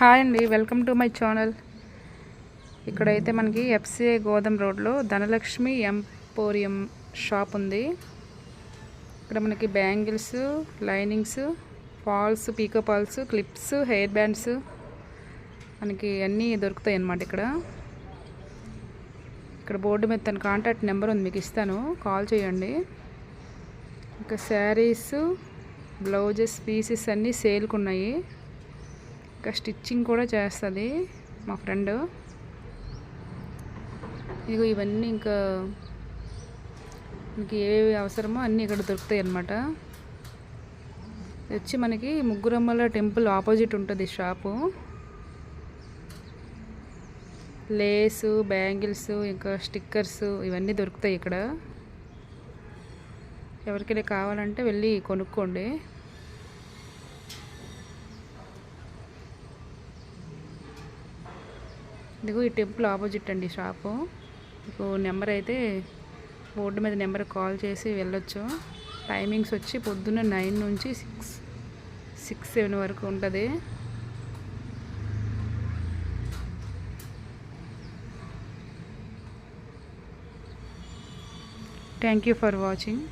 Hi అండి, welcome to my channel. ఇక్కడైతే మనకి ఎఫ్సిఐ గోదాం రోడ్లో ధనలక్ష్మి ఎంపోరియం షాప్ ఉంది. ఇక్కడ మనకి bangles, linings, falls, picot falls, clips, hair bands మనకి అన్నీ దొరుకుతాయి అన్నమాట. ఇక్కడ బోర్డు మీద తన కాంటాక్ట్ నెంబర్ ఉంది, మీకు ఇస్తాను, కాల్ చేయండి. ఇంకా శారీస్, బ్లౌజెస్ పీసెస్ అన్నీ సేల్కి ఉన్నాయి. ఇంకా స్టిచ్చింగ్ కూడా చేస్తుంది మా ఫ్రెండ్. ఇదిగో ఇవన్నీ ఇంకా మనకి ఏవి అవసరమో అన్నీ ఇక్కడ దొరుకుతాయి అన్నమాట. వచ్చి మనకి ముగ్గురమ్మల టెంపుల్ ఆపోజిట్ ఉంటుంది షాపు. లేసు, బ్యాంగిల్స్, ఇంకా స్టిక్కర్స్ ఇవన్నీ దొరుకుతాయి ఇక్కడ. ఎవరికైనా కావాలంటే వెళ్ళి కొనుక్కోండి. ఇదిగో ఈ టెంపుల్ ఆపోజిట్ అండి షాపు. మీకు నెంబర్ అయితే బోర్డు మీద నెంబర్ కాల్ చేసి వెళ్ళొచ్చు. టైమింగ్స్ వచ్చి పొద్దున్న 9 నుంచి 6-7 వరకు ఉంటుంది. Thank you for watching.